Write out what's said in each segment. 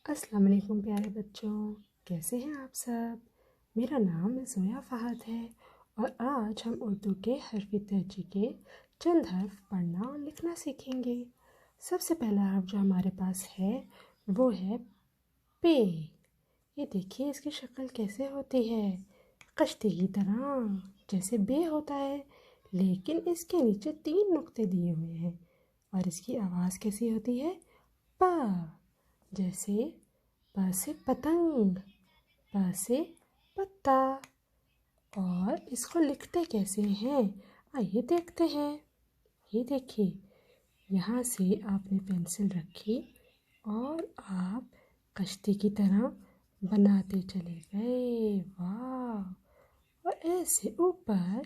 अस्सलाम वालेकुम प्यारे बच्चों, कैसे हैं आप सब। मेरा नाम ज़ोया फ़हद है और आज हम उर्दू के हरफ़ी तहजी के चंद हर्फ पढ़ना और लिखना सीखेंगे। सबसे पहला हर्फ जो हमारे पास है वो है पे। ये देखिए इसकी शक्ल कैसे होती है, कश्ती की तरह जैसे बे होता है, लेकिन इसके नीचे 3 नुक्ते दिए हुए हैं। और इसकी आवाज़ कैसी होती है, प, जैसे प से पतंग, प से पत्ता। और इसको लिखते कैसे हैं, आइए देखते हैं। ये देखिए, यहाँ से आपने पेंसिल रखी और आप कश्ती की तरह बनाते चले गए। वाह! और ऐसे ऊपर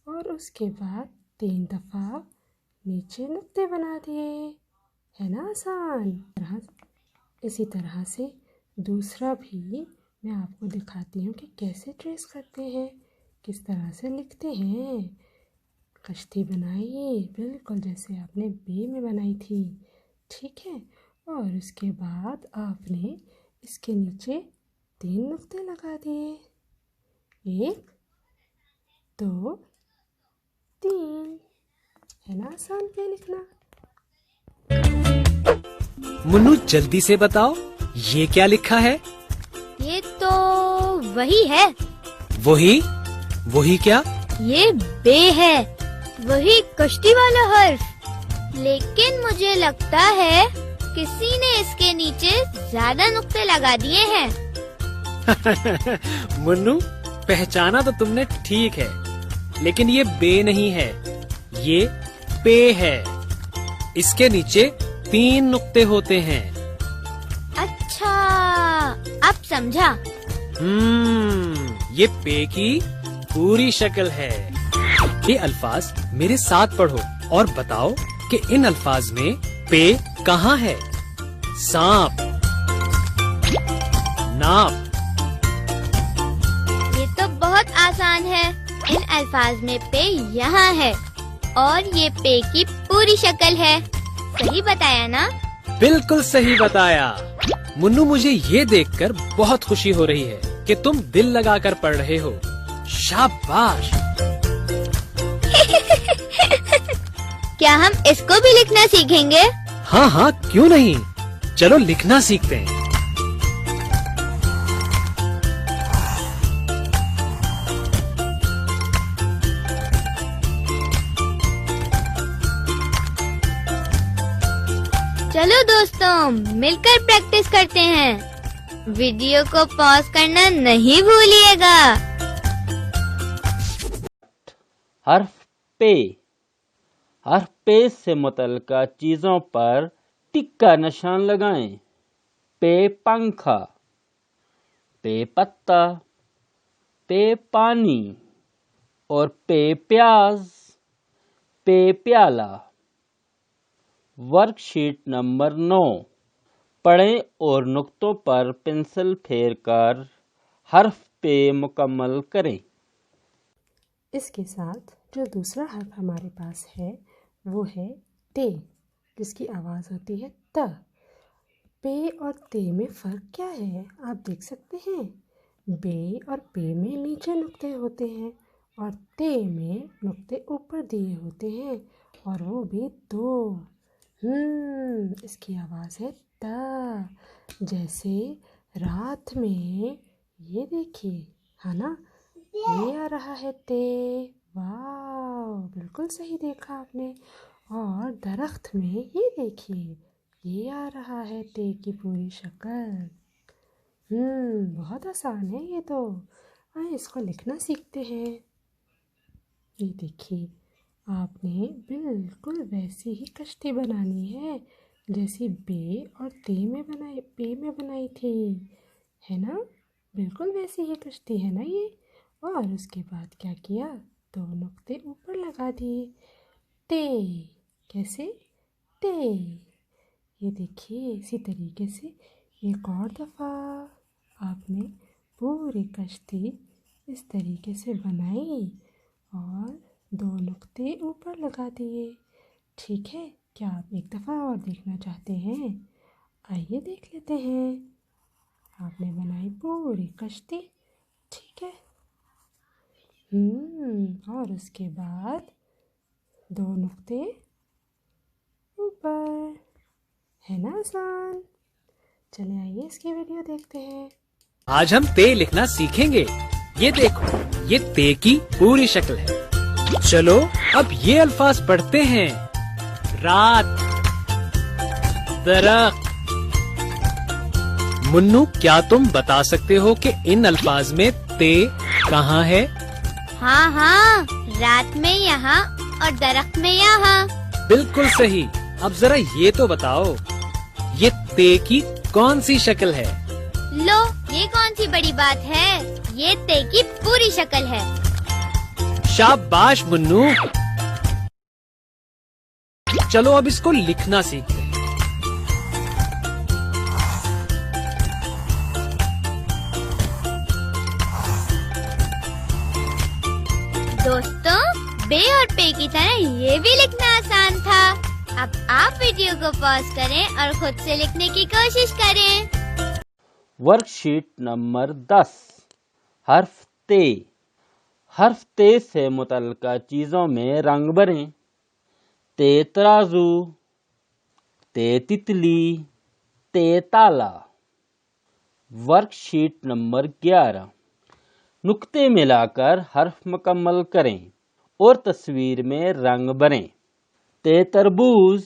और उसके बाद 3 दफ़ा नीचे नुक्ते बना दिए। है ना आसान। इसी तरह से दूसरा भी मैं आपको दिखाती हूँ कि कैसे ट्रेस करते हैं, किस तरह से लिखते हैं। कश्ती बनाइए बिल्कुल जैसे आपने बे में बनाई थी, ठीक है। और उसके बाद आपने इसके नीचे 3 नुक्ते लगा दिए, 1 2 3। है ना आसान पे लिखना। मुन्नू जल्दी से बताओ, ये क्या लिखा है? ये तो वही है। वही? वही क्या? ये बे है, वही कश्ती वाला हर्फ। लेकिन मुझे लगता है किसी ने इसके नीचे ज्यादा नुक्ते लगा दिए हैं। मुन्नू, पहचाना तो तुमने ठीक है, लेकिन ये बे नहीं है, ये पे है। इसके नीचे 3 नुक्ते होते हैं। अच्छा, अब समझा। ये पे की पूरी शक्ल है। ये अल्फाज मेरे साथ पढ़ो और बताओ कि इन अल्फाज में पे कहाँ है। सांप, नाप। ये तो बहुत आसान है। इन अल्फाज में पे यहाँ है और ये पे की पूरी शक्ल है। सही बताया ना? बिल्कुल सही बताया। मुन्नू, मुझे ये देखकर बहुत खुशी हो रही है कि तुम दिल लगाकर पढ़ रहे हो। शाबाश। क्या हम इसको भी लिखना सीखेंगे? हाँ हाँ, क्यों नहीं। चलो लिखना सीखते हैं। चलो दोस्तों, मिलकर प्रैक्टिस करते हैं। वीडियो को पॉज करना नहीं भूलिएगा। हर्फ पे। हर्फ पे से मुतल्लिका चीज़ों पर टिक का निशान लगाएं। पे पंखा, पे पत्ता, पे पानी और पे प्याज, पे प्याला। वर्कशीट नंबर 9 पढ़ें और नुक्तों पर पेंसिल फेरकर हर्फ पे मुकम्मल करें। इसके साथ जो दूसरा हर्फ हमारे पास है वो है ते, जिसकी आवाज़ होती है त। पे और ते में फ़र्क क्या है आप देख सकते हैं। बे और पे में नीचे नुक्ते होते हैं और ते में नुक्ते ऊपर दिए होते हैं, और वो भी 2। इसकी आवाज़ है त, जैसे रात में। ये देखिए, है ना, ये आ रहा है ते। वाह, बिल्कुल सही देखा आपने। और दरख्त में ये देखिए, ये आ रहा है ते की पूरी शक्ल। बहुत आसान है ये तो। आइए इसको लिखना सीखते हैं। ये देखिए, आपने बिल्कुल वैसी ही कश्ती बनानी है जैसी बे और पे में बनाई थी, है ना। बिल्कुल वैसी ही कश्ती है ना ये। और उसके बाद क्या किया, 2 नुक्ते ऊपर लगा दिए। ते, कैसे, ते। ये देखिए, इसी तरीके से एक और दफ़ा आपने पूरी कश्ती इस तरीके से बनाई और 2 नुक्ते ऊपर लगा दिए। ठीक है, क्या आप एक दफ़ा और देखना चाहते हैं? आइए देख लेते हैं। आपने बनाई पूरी कश्ती। ठीक है। और उसके बाद 2 नुक्ते ऊपर। है ना आसान? चले आइए इसकी वीडियो देखते हैं। आज हम ते लिखना सीखेंगे। ये देखो, ये ते की पूरी शक्ल है। चलो अब ये अल्फाज पढ़ते हैं। रात, दरख्त। मुन्नू, क्या तुम बता सकते हो कि इन अल्फाज में ते कहाँ है? हाँ हाँ, रात में यहाँ और दरख्त में यहाँ। बिल्कुल सही। अब जरा ये तो बताओ, ये ते की कौन सी शक्ल है? लो, ये कौन सी बड़ी बात है? ये ते की पूरी शक्ल है। शाबाश मुन्नू। चलो अब इसको लिखना सीखते हैं। दोस्तों, बे और पे की तरह ये भी लिखना आसान था। अब आप वीडियो को पॉज करें और खुद से लिखने की कोशिश करें। वर्कशीट नंबर 10 हर्फ ते। हर्फ ते से मुतल्लिका चीज़ों में रंग भरें। ते तराजू, ते तितली, ते ताला। वर्कशीट नंबर 11 नुक्ते मिलाकर हर्फ मुकम्मल करें और तस्वीर में रंग भरें। ते तरबूज,